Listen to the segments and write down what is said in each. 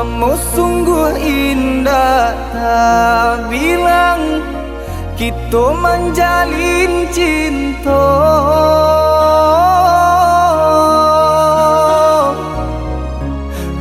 Kamu sungguh indah, tak bilang kita menjalin cinta.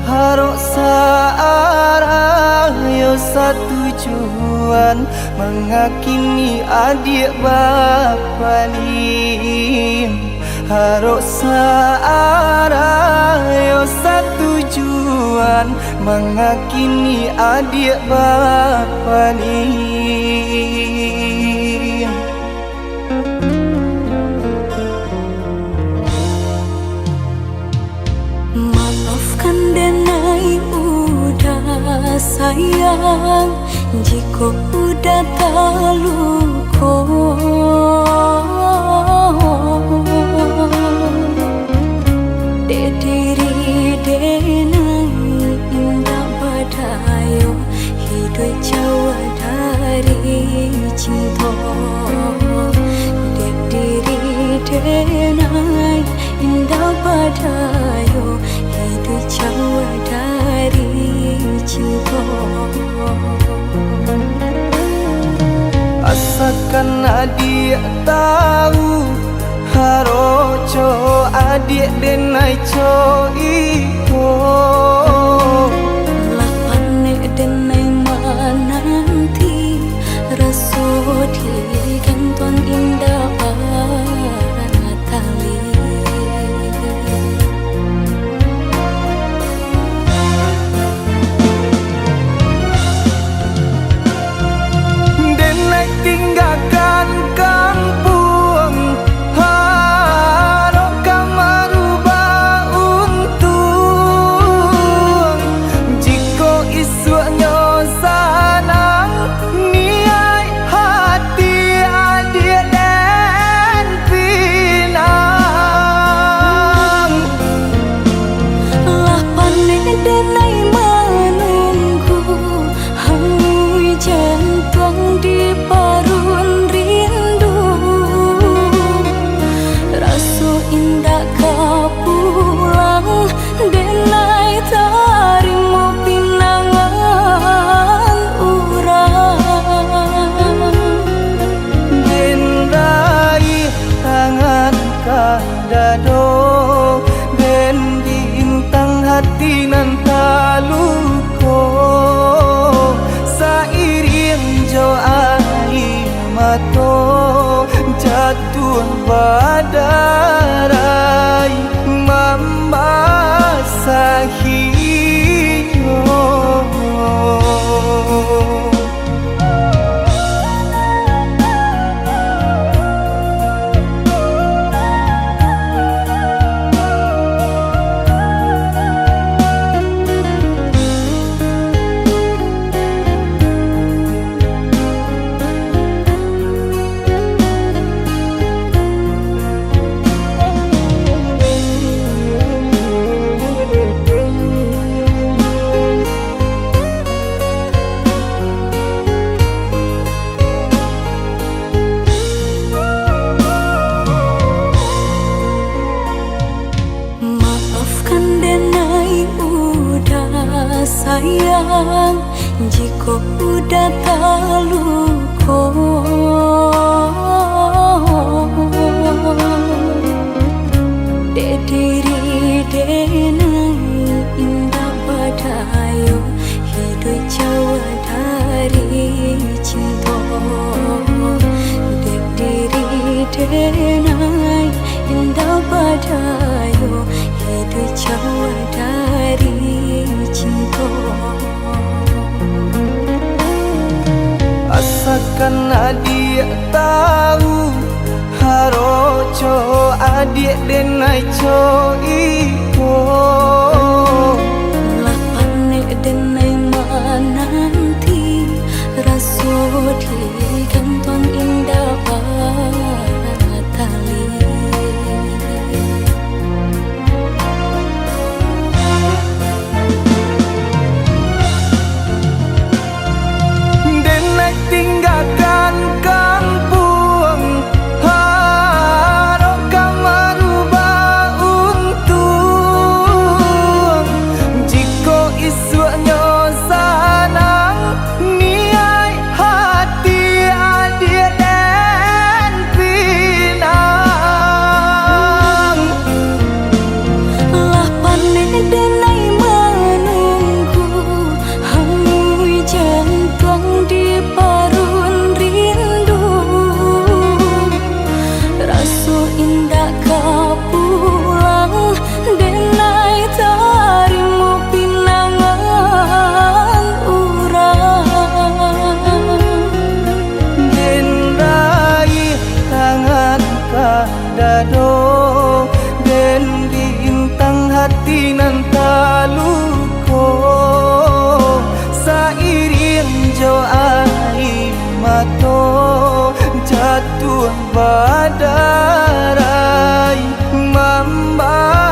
Harok searah yo satu tujuan, mengakini adik bapa lim. Harok searah yo satu tujuan, mengakini adik bapa lim. Maafkan denai udah sayang, jika udah terluka. Dek diri denai indah badayo, hidup jauh dari cinta. Dek diri denai indah badayo, hidup jauh dari cinta. Asalkan adik tahu, haroco adik denai co iko. Lapane denai menanti, rasa di kanton indah tali. Tinggalkan kampung, harap kamu rubah untung. Jika isunya sanang, niat hati adik dan pinang. Lapan denai menunggu, hangus jantung di parun rindu. Rasa indah kau pulang, denai tarimo pinangan urang. Denai tangan kadado, den bintang hati nan taluko. Sairing jo air mato, jatuh badarai membasahi. Sayang, jika udah terluka. Dek diri denai indah badayo, hidup jauh dari cinta. Dek diri denai indah badayo, hidup jauh dari cinta. Asalkan adik tahu, haroco adik denai co iko. Lapane denai menanti, rasa di kanton indah tali. Tinggalkan kampung, harap kamu rubah untung. do den bintang hati nan taluko sairing jo air mato jatuh badarai membasahi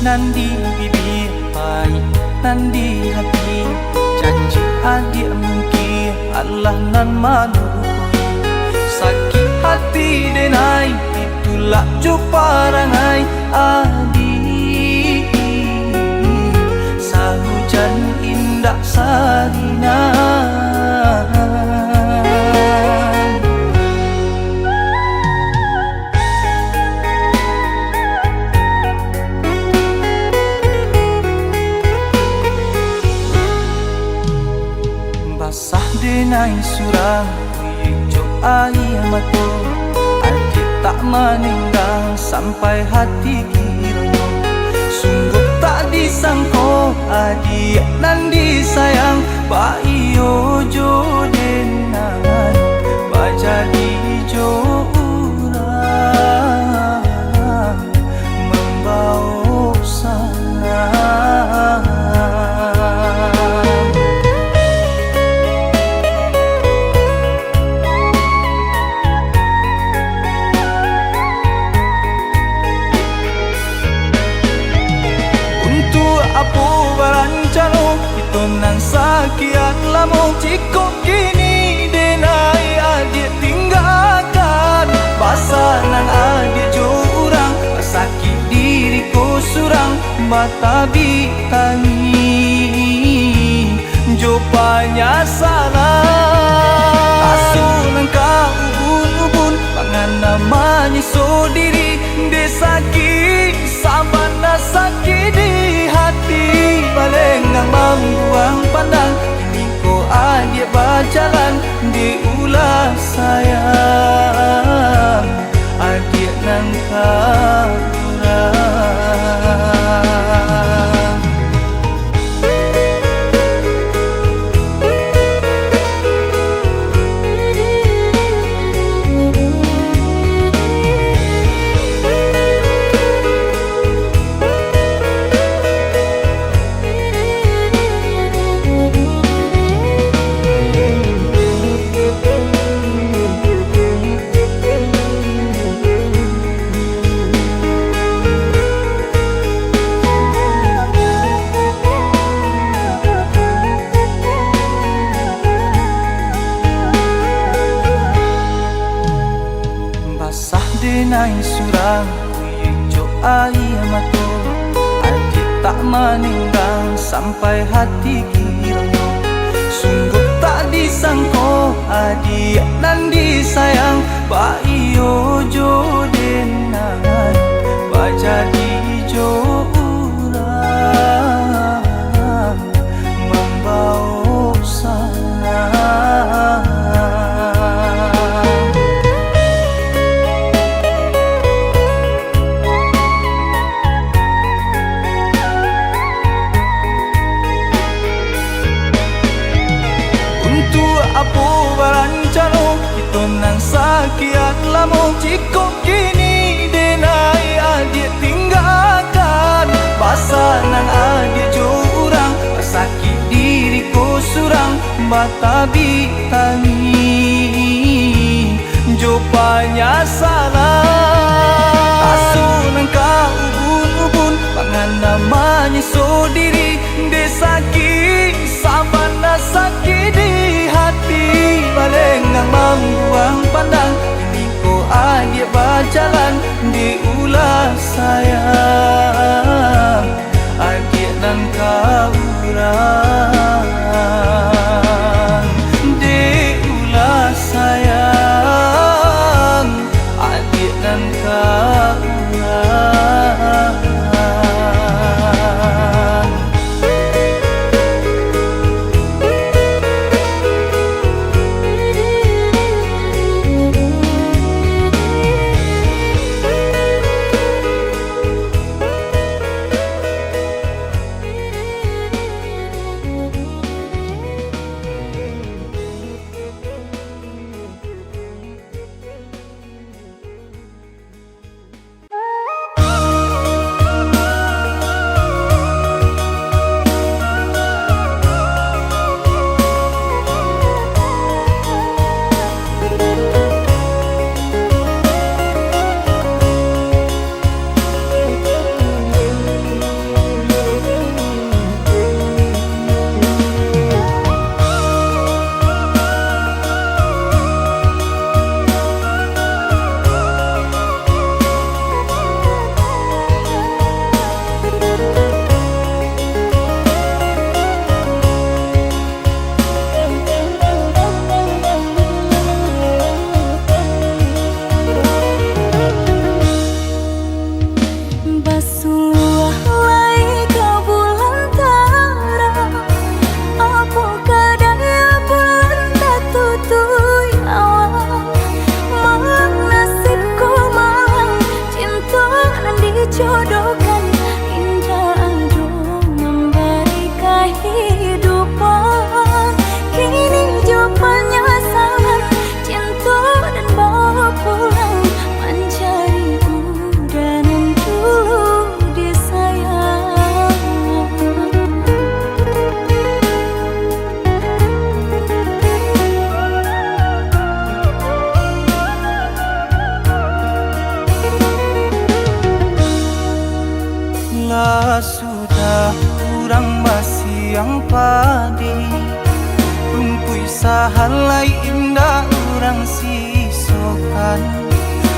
Nandi bibir baik nandi hati janji adik mungkin Allah nan malu sakit hati denai itulah juparangai adik sahujan indah sarina basah denai surang hijau air mata adik tak meninggal sampai hati kiranya sungguh tak disangka adik nan disayang Pak iyo jo denai bajadi jo urang membawa salam nan sakian lama cikok kini denai adik tinggalkan basah nang adik jurang sakit diriku surang batabi tangi jopanya salah asuh nang kau ubun-ubun pangan namanya so diri de sakit sabana sakit di hati paling nang membuang pandang kini ko adik berjalan di ulah sayang adik nang kaurang denai surang hijau air mata adik tak meninggal sampai hati kiranya sungguh tak disangka adik nan disayang Pak iyo jo denai bajadi jo urang membawa salam apa barancano itu nan batabi tangi jopanya salah asun engkau ubun-ubun pangan namanya sodiri desaki sabana sakit di hati balengang membuang pandang ini ko adik berjalan di ulas sayang adik nan kaurang di ulas sayang adik nan kaurang. Jodohkan indah aduh memberi kehidupan kini jawabannya salah cinta dan bawa pulang mencari udanan dulu disayang. Lah sudah kurang masih yang padi rumpui sahalai indah orang sisokan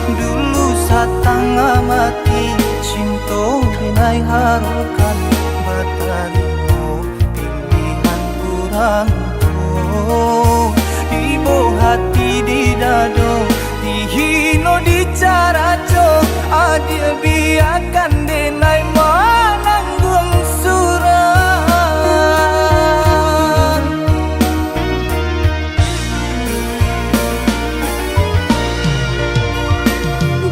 dulu satanga mati cinta binai harukan batarimo pilihan kurang tuh ibu hati di dado dihino di caraco adil biarkan denai menanggung surat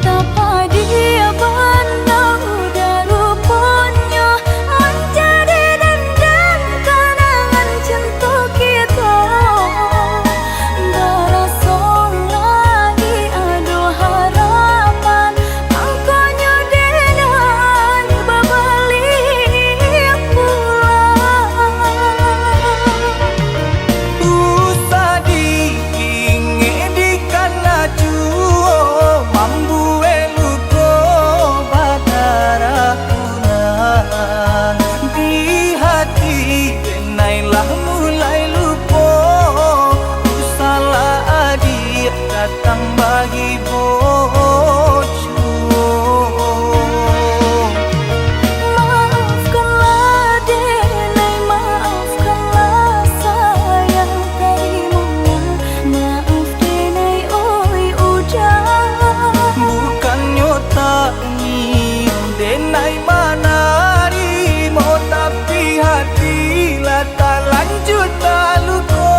dapat dia pandang dan rupanya menjadi dendam kenangan cinta kita berasa lagi ada harapan angkanya denai berbalik pulang usah diingi di kana juo mambu eluko badara kurang di hati denailah mulai lupo usalah adik datang bagi bocor. Maafkanlah denai, maafkanlah sayang terimolah. Maaf denai, oi udah. Bukannya tak nyium denai mana rimo tapi hati lah tak lanjut tak luko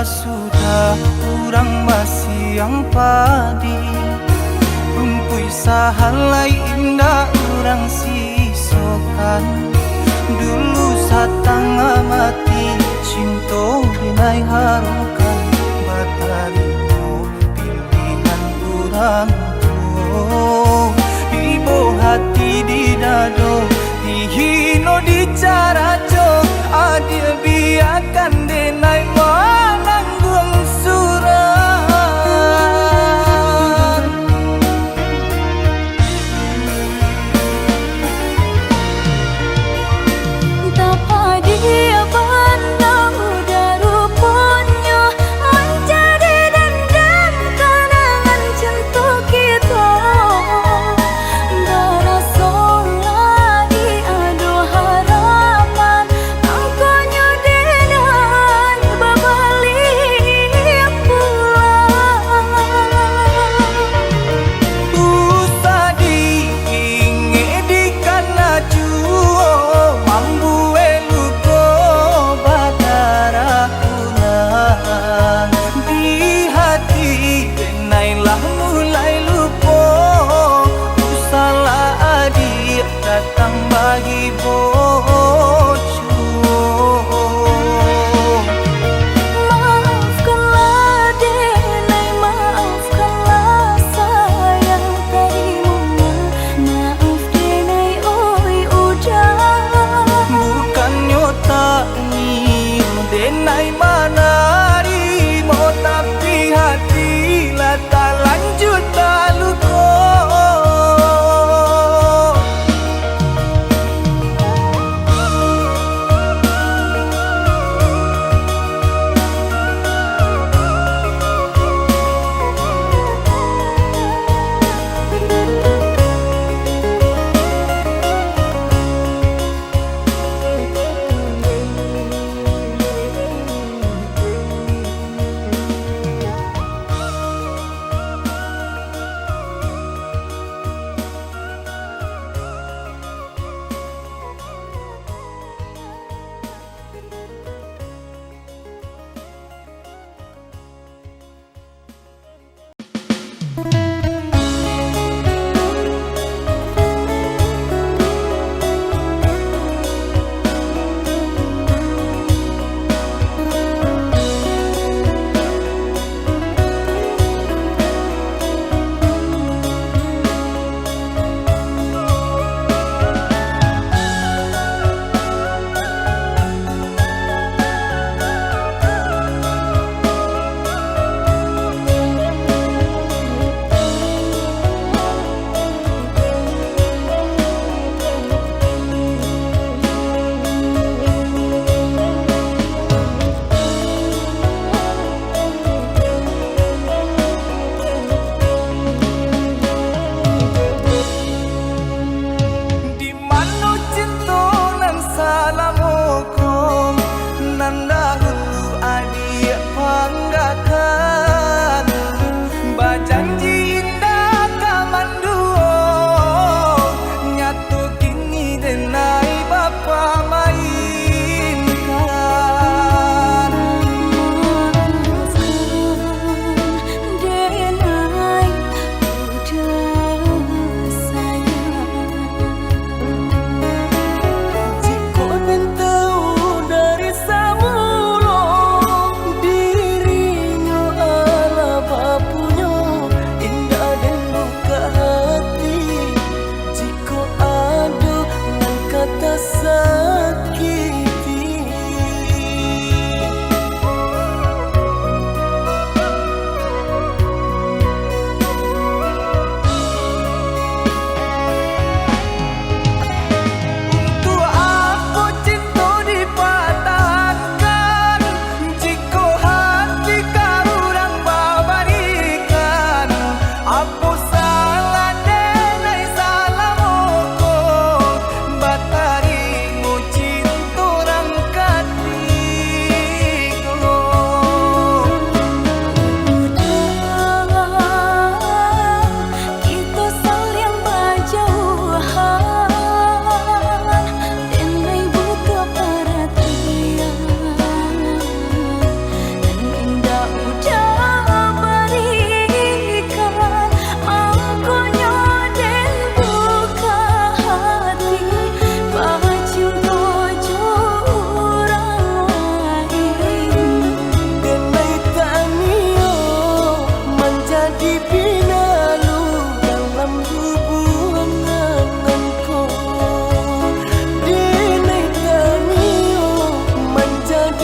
sudah kurang masih yang padi rumpui sahalai indah orang sisokan dulu satang mati cinta binai harukan batarimu pilihan kurang tuh ibu hati di dado dihino di cara jo adil biarkan denai menanggung surat Tapa dia pandang udah rupanya menjadi dendam kenangan cinta kita. Berasa lagi adu harapan angkonya denai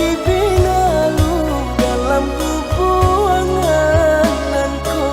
dibina lu dalam kebuanganku.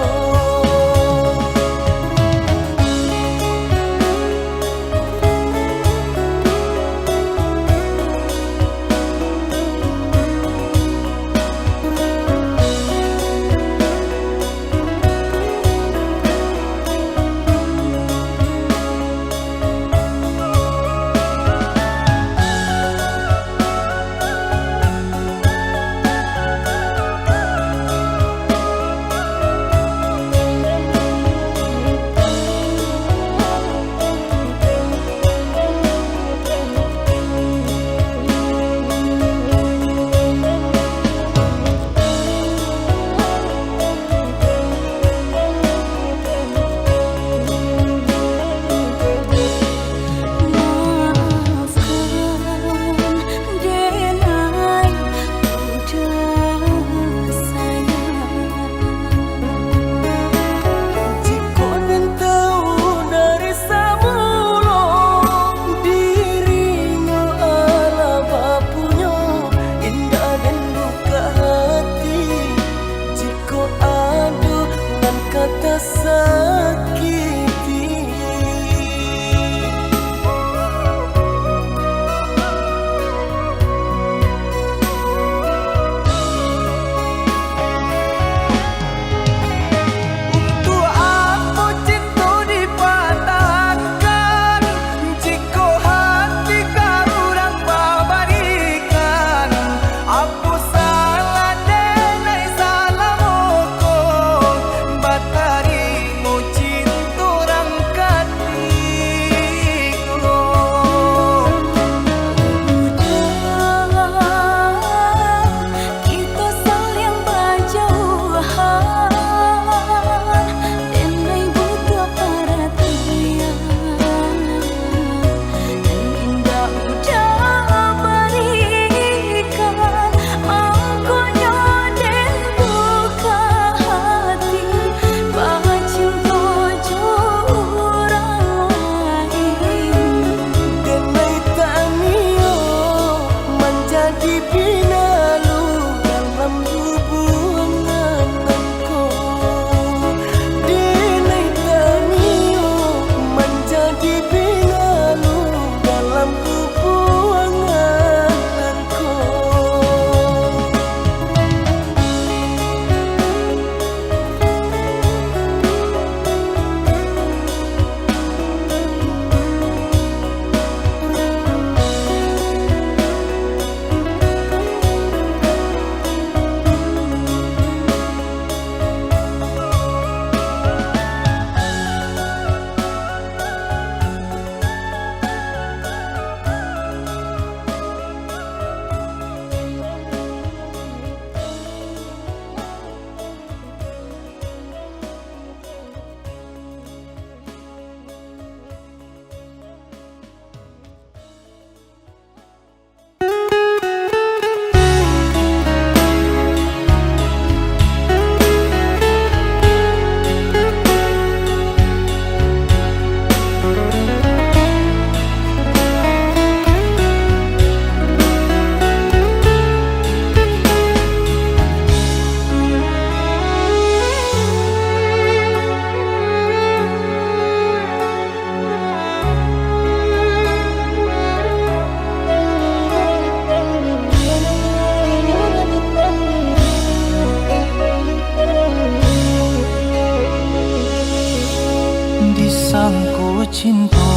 cinta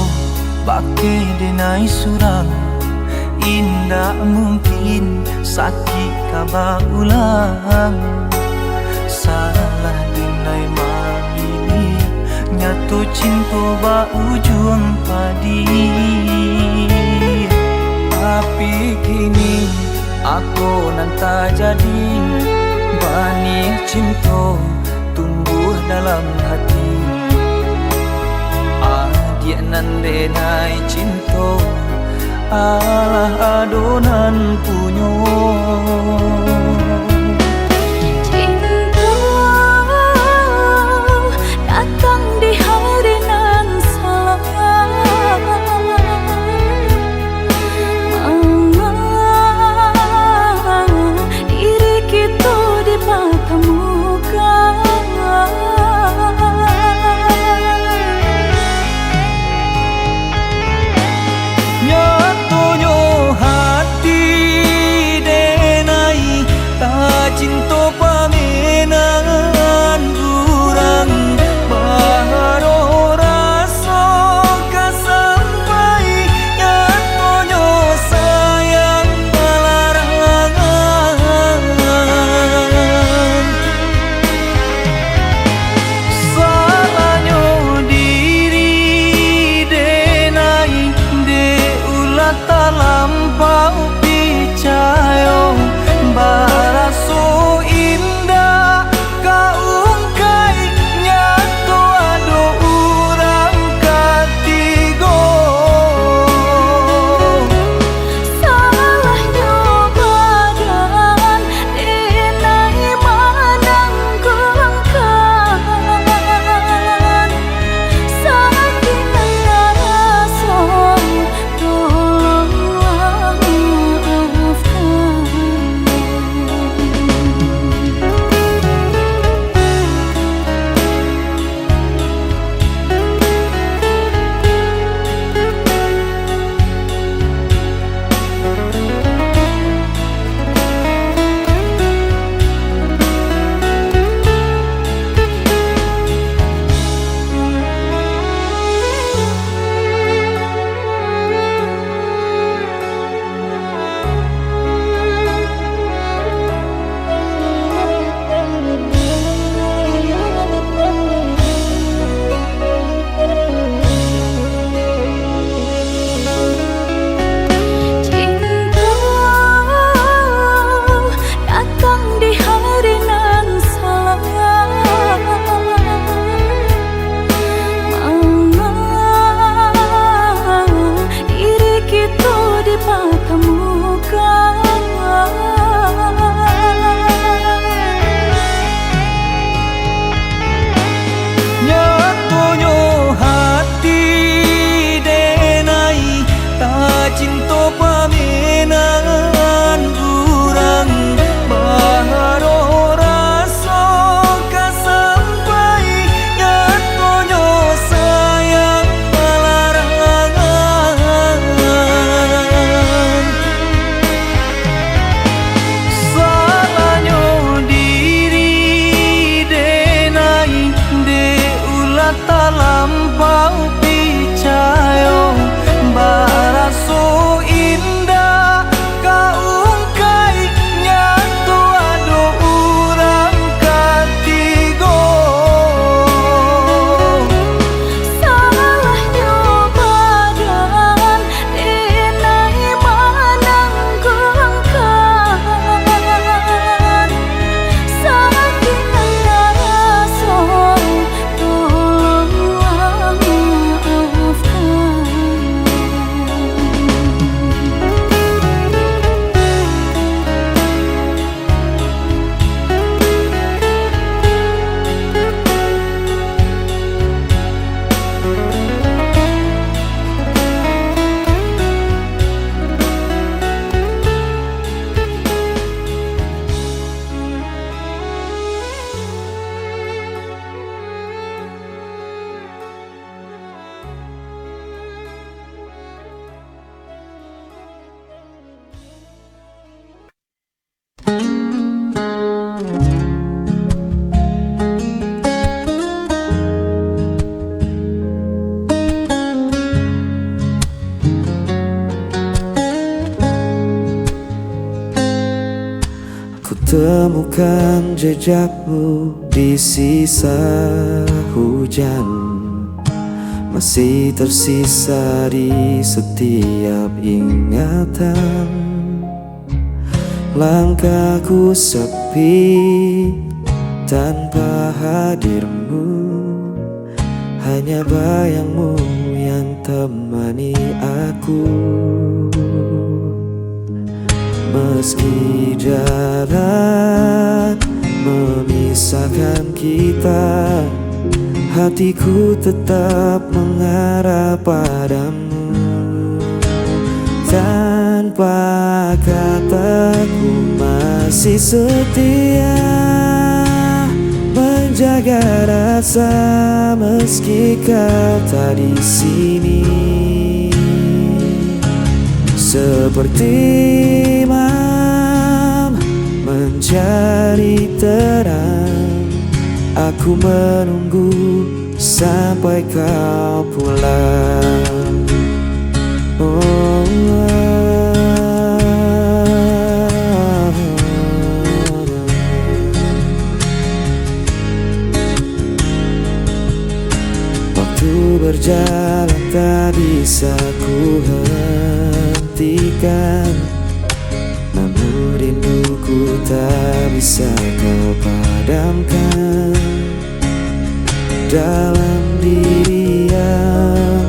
pakai denai surang, indah mungkin sakit kaba ulang. Salah denai mamili nyatu cinta ba ujung padi. Tapi kini aku nanta jadi benih cinta tumbuh dalam hati. Dia nan denai cinta Allah adonan punyo. Cinta datang di hari nan salah, Temukan jejakmu di sisa hujan, masih tersisa di setiap ingatan. Langkahku sepi tanpa hadirmu, hanya bayangmu yang temani aku. Meski jarak memisahkan kita, hatiku tetap mengarah padamu. Tanpa kataku masih setia menjaga rasa meski kau tak di sini. Seperti malam mencari terang, aku menunggu sampai kau pulang. Waktu berjalan tak bisa ku hentikan, namun rinduku tak bisa kau padamkan. Dalam diam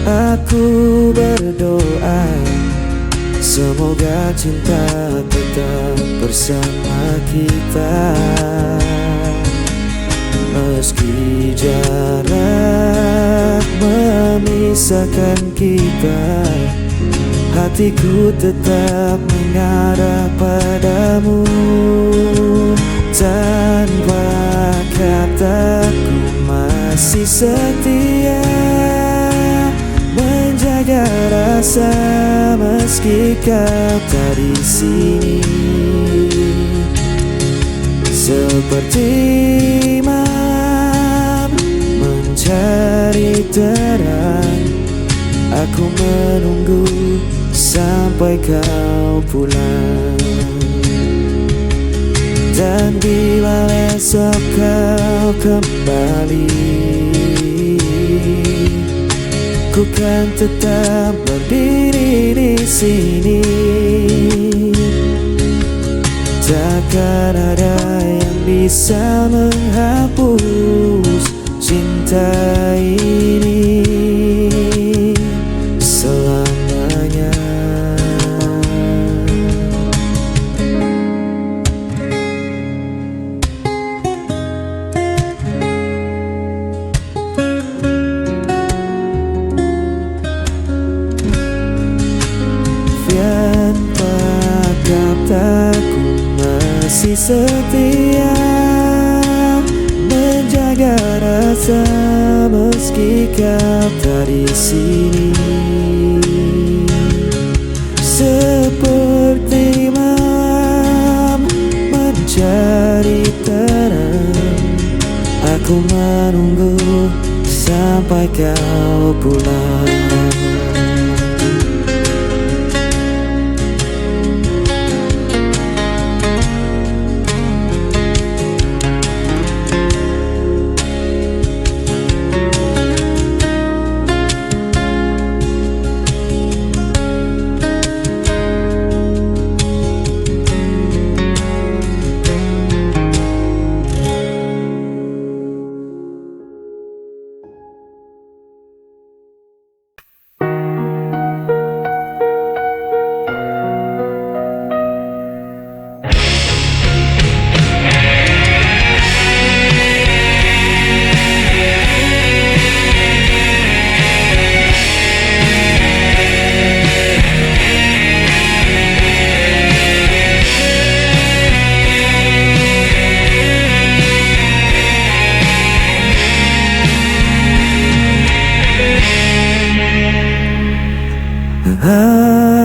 aku berdoa, semoga cinta tetap bersama kita. Meski jarak memisahkan kita, hatiku tetap mengarah padamu. Tanpa kataku masih setia menjaga rasa meski kau tak di sini. Seperti malam mencari terang, aku menunggu sampai kau pulang. Dan bila esok kau kembali, ku kan tetap berdiri di sini. Takkan ada yang bisa menghapus cinta ini selamanya. Tanpa kataku masih setia menjaga rasa meski kau tak di sini. Seperti malam mencari terang, aku menunggu sampai kau pulang.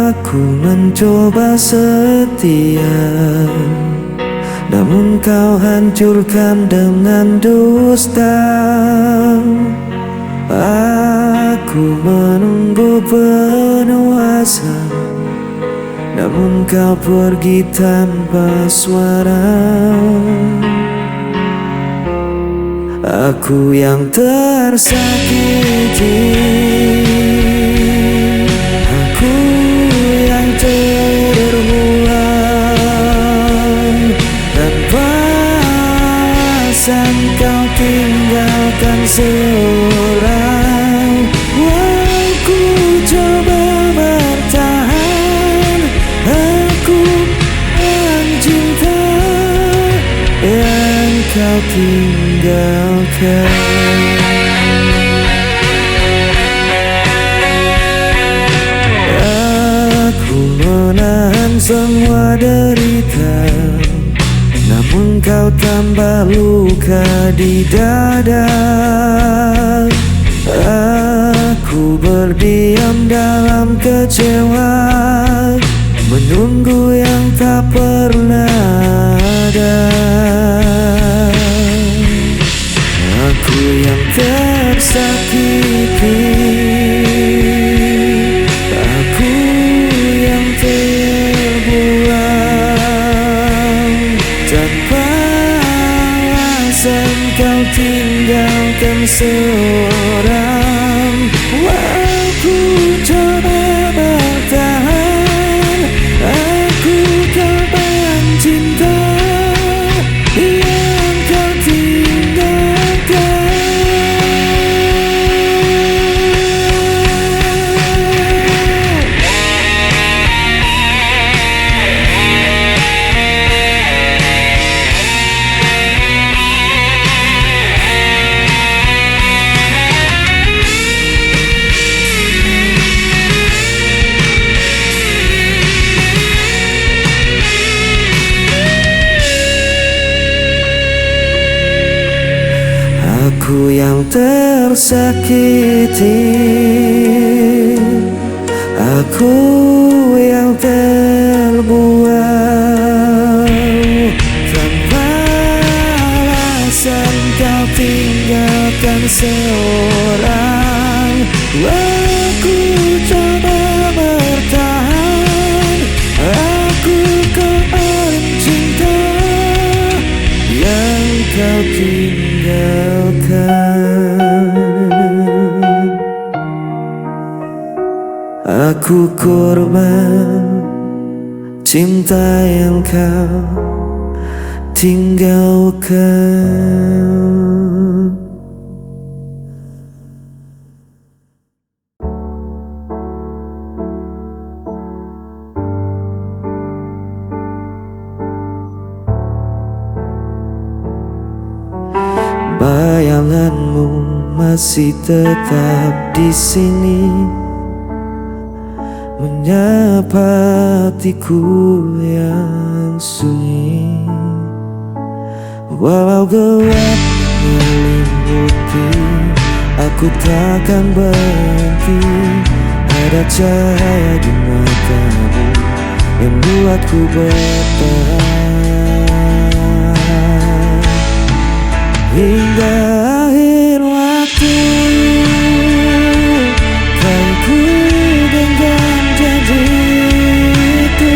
Aku mencoba setia, namun kau hancurkan dengan dusta. Aku menunggu penuh asa, namun kau pergi tanpa suara. Aku yang tersakiti, aku yang terbuang. Tanpa alasan kau tinggalkan seorang. Aku coba bertahan, aku mencinta yang kau tinggalkan. Aku menahan semua derita, namun kau tambah luka di dada. Aku berdiam dalam kecewa, menunggu yang tak pernah ada. Aku yang tersakiti, aku yang terbuang. Tanpa alasan kau tinggalkan seorang. Aku coba bertahan, aku coba cinta yang kau tinggalkan. Aku yang tersakiti, aku yang terbuang. Tanpa alasan kau tinggalkan seorang. Aku coba bertahan, aku kau cinta yang kau tinggalkan. Aku korban cinta yang kau tinggalkan. Bayanganmu masih tetap di sini, menyapa hatiku yang sunyi. Walau gelap menyelimuti, aku takkan berhenti. Ada cahaya di matamu yang buatku bertahan. Hingga akhir waktu, kan ku genggam janjiku.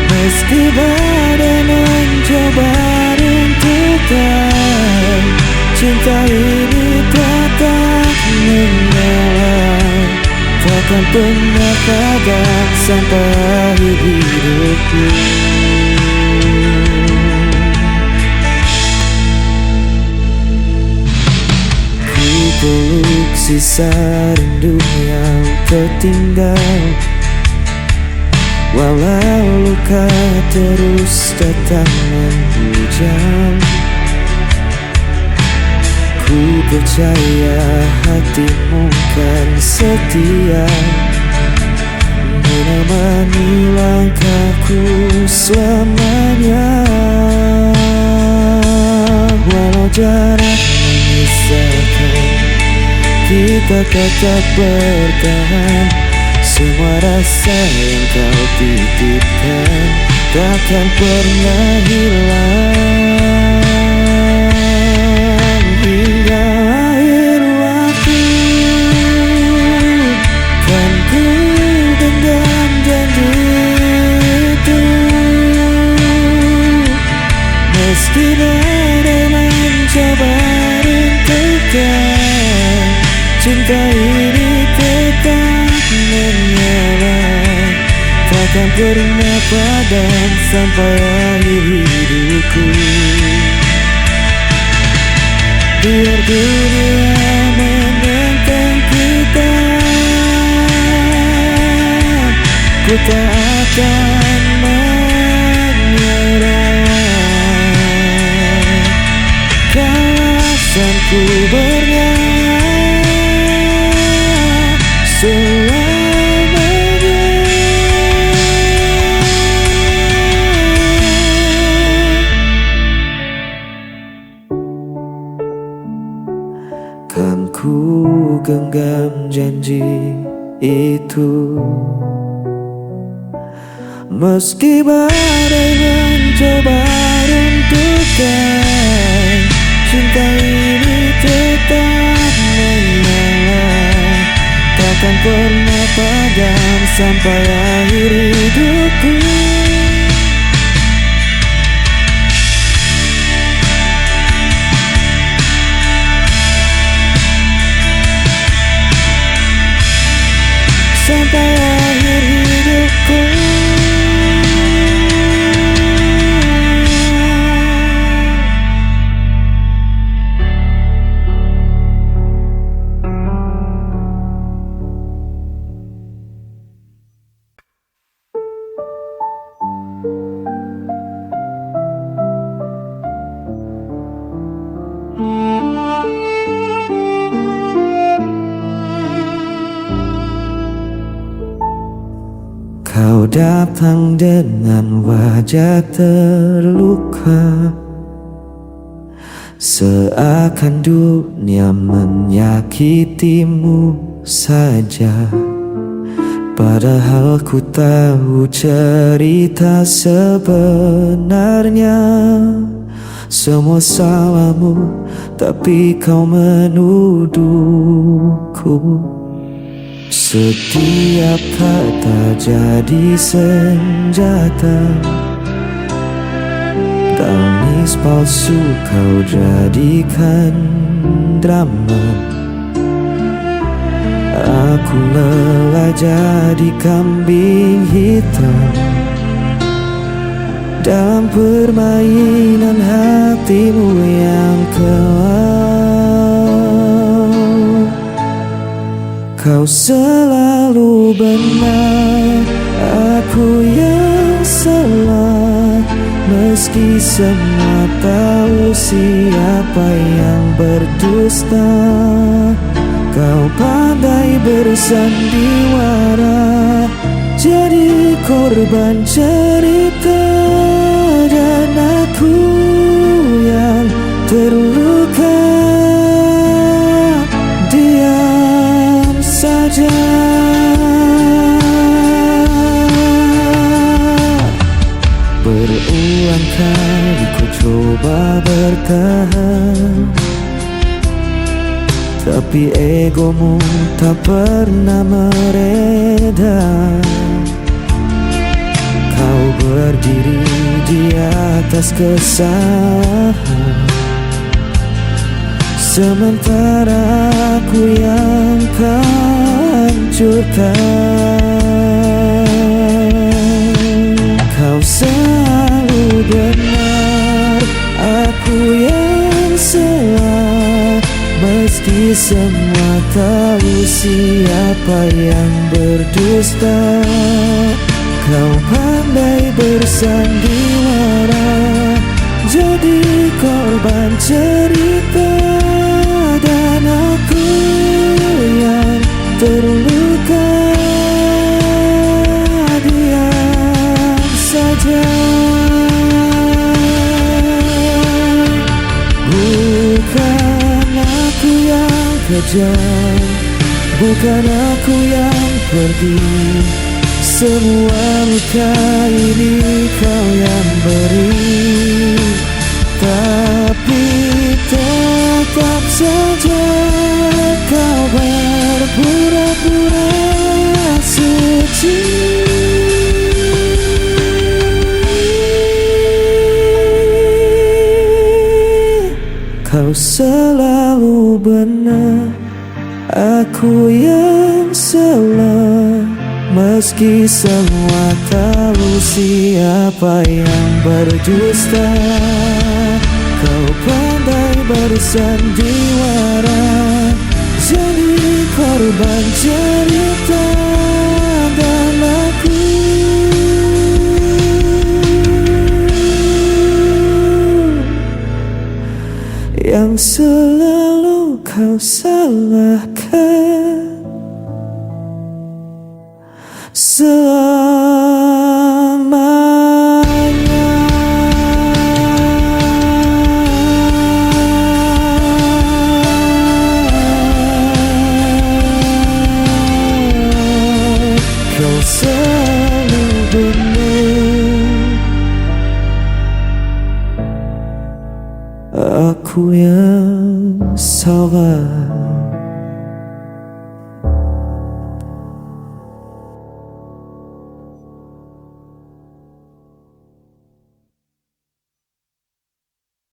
Meski badai mencoba runtuhkan, cinta ini tetap menyala. Takkan pernah padam sampai akhir hidupku. Peluk sisa rindu yang tertinggal, walau luka terus datang menghujam. Ku percaya hatimu kan setia, menemani langkahku selamanya. Walau jarak memisahkan, kita tetap bertahan. Semua rasa yang kau titipkan takkan pernah hilang hingga akhir waktu. Kan ku genggam janji itu, meski badai mencoba runtuhkan, cinta ini tetap menyala, takkan pernah padam sampai akhir hidupku. Biar dunia menentang kita, ku tak akan menyerah. Kawasanku bernyanyi selamanya. Kan ku genggam janji itu, meski badai mencoba runtuhkan, cinta ini tetap menyala, takkan pernah padam sampai akhir hidupku. Sampai akhir hidupku. Kau datang dengan wajah terluka, seakan dunia menyakitimu saja. Padahal ku tahu cerita sebenarnya. Semua salahmu, tapi kau menuduhku. Setiap kata jadi senjata, tangis palsu kau jadikan drama. Aku lelah jadi kambing hitam dalam permainan hatimu yang kelam. Kau selalu benar, aku yang salah. Meski semua tahu siapa yang berdusta, kau pandai bersandiwara, jadi korban cerita. Dan aku yang terluka diam saja. Berulang kali ku coba bertahan, tapi egomu tak pernah mereda. Kau berdiri di atas kesalahan, sementara aku yang hancurkan. Kau selalu benar, aku yang salah. Meski semua tahu siapa yang berdusta, kau pandai bersandiwara, jadi korban cerita. Dan aku yang terluka diam saja. Bukan aku yang kejam, bukan aku yang pergi. semua luka ini kau yang beri, tapi tetap saja kau berpura-pura suci. Kau selalu benar, aku yang salah. Meski semua tahu siapa yang berdusta, kau pandai bersandiwara, jadi korban cerita dan aku yang selalu kau salahkan selamanya. Kau selalu benar, aku yang salah.